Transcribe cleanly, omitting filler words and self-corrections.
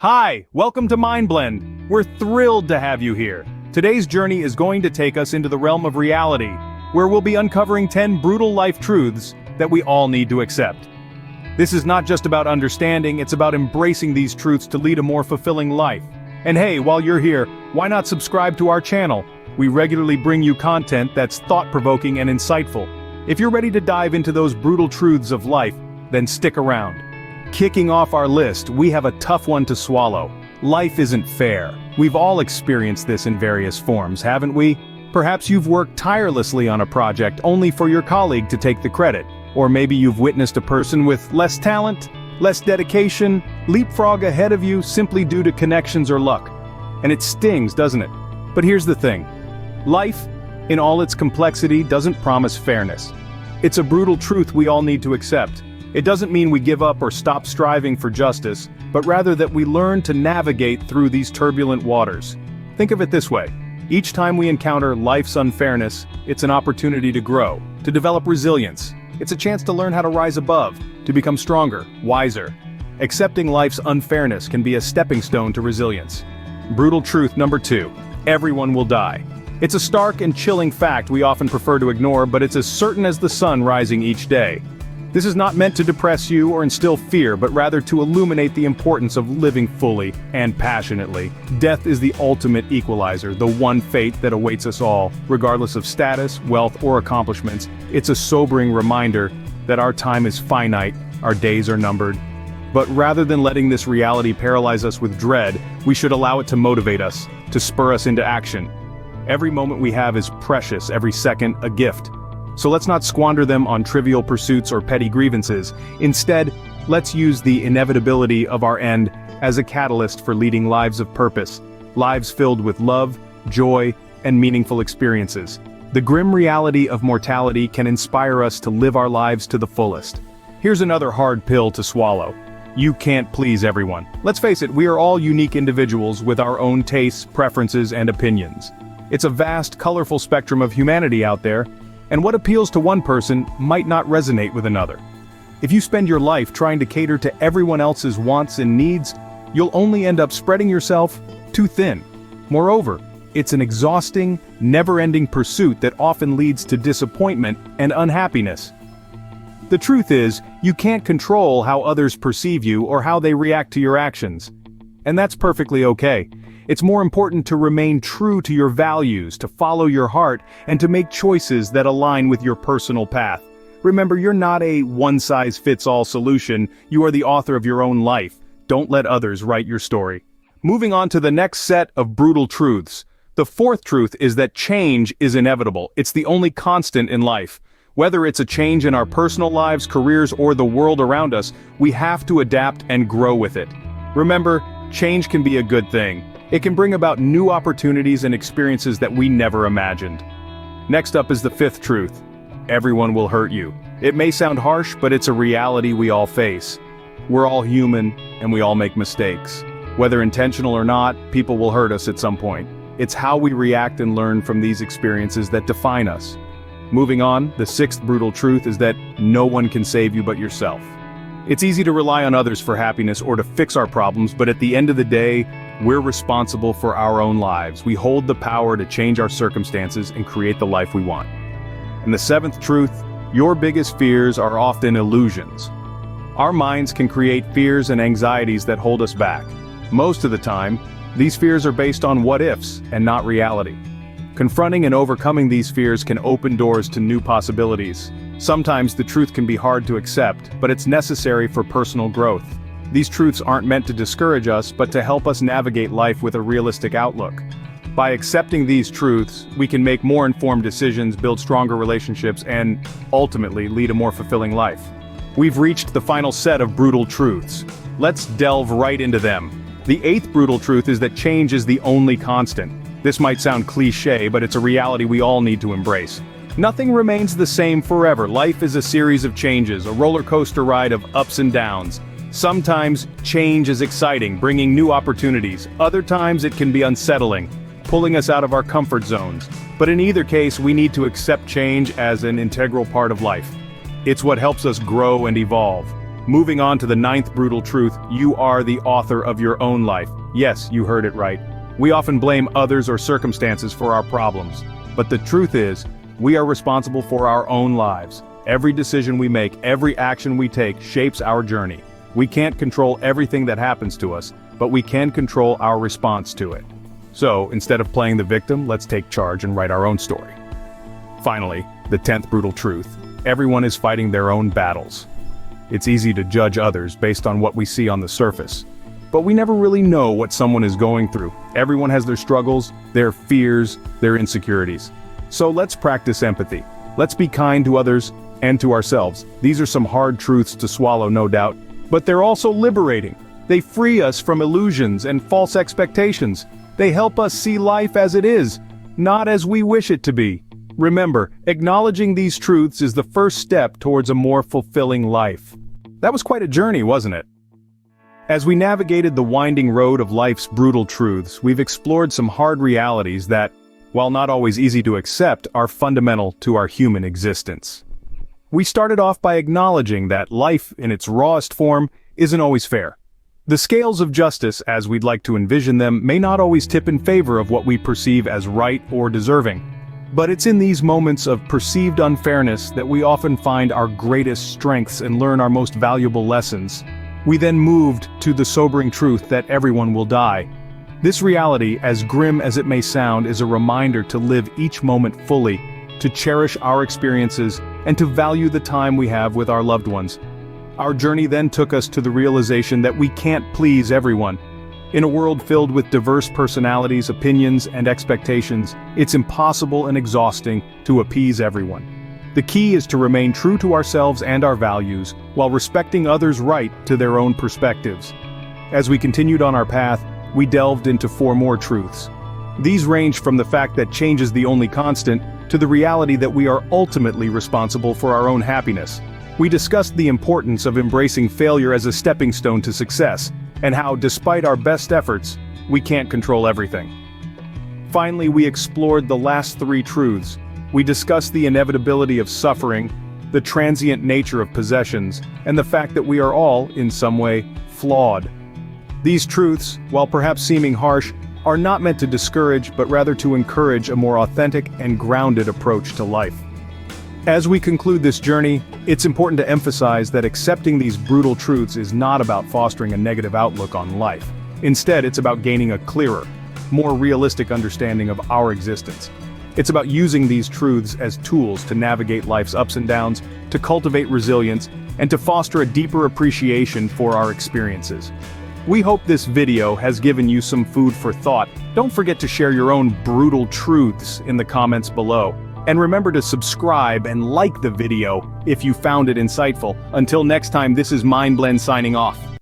Hi, welcome to MindBlend. We're thrilled to have you here. Today's journey is going to take us into the realm of reality, where we'll be uncovering 10 brutal life truths that we all need to accept. This is not just about understanding, it's about embracing these truths to lead a more fulfilling life. And hey, while you're here, why not subscribe to our channel? We regularly bring you content that's thought-provoking and insightful. If you're ready to dive into those brutal truths of life, then stick around. Kicking off our list, we have a tough one to swallow. Life isn't fair. We've all experienced this in various forms, haven't we? Perhaps you've worked tirelessly on a project only for your colleague to take the credit. Or maybe you've witnessed a person with less talent, less dedication, leapfrog ahead of you simply due to connections or luck. And it stings, doesn't it? But here's the thing. Life, in all its complexity, doesn't promise fairness. It's a brutal truth we all need to accept. It doesn't mean we give up or stop striving for justice, but rather that we learn to navigate through these turbulent waters. Think of it this way. Each time we encounter life's unfairness, it's an opportunity to grow, to develop resilience. It's a chance to learn how to rise above, to become stronger, wiser. Accepting life's unfairness can be a stepping stone to resilience. Brutal truth number 2. Everyone will die. It's a stark and chilling fact we often prefer to ignore, but it's as certain as the sun rising each day. This is not meant to depress you or instill fear, but rather to illuminate the importance of living fully and passionately. Death is the ultimate equalizer, the one fate that awaits us all, regardless of status, wealth, or accomplishments. It's a sobering reminder that our time is finite, our days are numbered. But rather than letting this reality paralyze us with dread, we should allow it to motivate us, to spur us into action. Every moment we have is precious, every second a gift. So let's not squander them on trivial pursuits or petty grievances. Instead, let's use the inevitability of our end as a catalyst for leading lives of purpose, lives filled with love, joy, and meaningful experiences. The grim reality of mortality can inspire us to live our lives to the fullest. Here's another hard pill to swallow. You can't please everyone. Let's face it, we are all unique individuals with our own tastes, preferences, and opinions. It's a vast, colorful spectrum of humanity out there, and what appeals to one person might not resonate with another. If you spend your life trying to cater to everyone else's wants and needs, you'll only end up spreading yourself too thin. Moreover, it's an exhausting, never-ending pursuit that often leads to disappointment and unhappiness. The truth is, you can't control how others perceive you or how they react to your actions. And that's perfectly okay. It's more important to remain true to your values, to follow your heart, and to make choices that align with your personal path. Remember, you're not a one-size-fits-all solution, you are the author of your own life. Don't let others write your story. Moving on to the next set of brutal truths. The fourth truth is that change is inevitable. It's the only constant in life. Whether it's a change in our personal lives, careers, or the world around us, we have to adapt and grow with it. Remember, change can be a good thing. It can bring about new opportunities and experiences that we never imagined. Next up is the fifth truth. Everyone will hurt you. It may sound harsh, but it's a reality we all face. We're all human, and we all make mistakes. Whether intentional or not, people will hurt us at some point. It's how we react and learn from these experiences that define us. Moving on, the sixth brutal truth is that no one can save you but yourself. It's easy to rely on others for happiness or to fix our problems, but at the end of the day, we're responsible for our own lives. We hold the power to change our circumstances and create the life we want. And the seventh truth, your biggest fears are often illusions. Our minds can create fears and anxieties that hold us back. Most of the time, these fears are based on what-ifs and not reality. Confronting and overcoming these fears can open doors to new possibilities. Sometimes the truth can be hard to accept, but it's necessary for personal growth. These truths aren't meant to discourage us, but to help us navigate life with a realistic outlook. By accepting these truths, we can make more informed decisions, build stronger relationships, and ultimately lead a more fulfilling life. We've reached the final set of brutal truths. Let's delve right into them. The eighth brutal truth is that change is the only constant. This might sound cliché, but it's a reality we all need to embrace. Nothing remains the same forever. Life is a series of changes, a roller coaster ride of ups and downs. Sometimes, change is exciting, bringing new opportunities. Other times it can be unsettling, pulling us out of our comfort zones. But in either case, we need to accept change as an integral part of life. It's what helps us grow and evolve. Moving on to the ninth brutal truth, you are the author of your own life. Yes, you heard it right. We often blame others or circumstances for our problems. But the truth is, we are responsible for our own lives. Every decision we make, every action we take shapes our journey. We can't control everything that happens to us, but we can control our response to it. So, instead of playing the victim, let's take charge and write our own story. Finally, the 10th brutal truth. Everyone is fighting their own battles. It's easy to judge others based on what we see on the surface. But we never really know what someone is going through. Everyone has their struggles, their fears, their insecurities. So let's practice empathy. Let's be kind to others and to ourselves. These are some hard truths to swallow, no doubt, but they're also liberating. They free us from illusions and false expectations. They help us see life as it is, not as we wish it to be. Remember, acknowledging these truths is the first step towards a more fulfilling life. That was quite a journey, wasn't it? As we navigated the winding road of life's brutal truths, we've explored some hard realities that, while not always easy to accept, are fundamental to our human existence. We started off by acknowledging that life, in its rawest form, isn't always fair. The scales of justice, as we'd like to envision them, may not always tip in favor of what we perceive as right or deserving. But it's in these moments of perceived unfairness that we often find our greatest strengths and learn our most valuable lessons. We then moved to the sobering truth that everyone will die. This reality, as grim as it may sound, is a reminder to live each moment fully, to cherish our experiences, and to value the time we have with our loved ones. Our journey then took us to the realization that we can't please everyone. In a world filled with diverse personalities, opinions, and expectations, it's impossible and exhausting to appease everyone. The key is to remain true to ourselves and our values, while respecting others' right to their own perspectives. As we continued on our path, we delved into 4 more truths. These range from the fact that change is the only constant, to the reality that we are ultimately responsible for our own happiness. We discussed the importance of embracing failure as a stepping stone to success, and how, despite our best efforts, we can't control everything. Finally, we explored the last 3 truths. We discussed the inevitability of suffering, the transient nature of possessions, and the fact that we are all, in some way, flawed. These truths, while perhaps seeming harsh, are not meant to discourage, but rather to encourage a more authentic and grounded approach to life. As we conclude this journey, it's important to emphasize that accepting these brutal truths is not about fostering a negative outlook on life. Instead, it's about gaining a clearer, more realistic understanding of our existence. It's about using these truths as tools to navigate life's ups and downs, to cultivate resilience, and to foster a deeper appreciation for our experiences. We hope this video has given you some food for thought. Don't forget to share your own brutal truths in the comments below. And remember to subscribe and like the video if you found it insightful. Until next time, this is MindBlend signing off.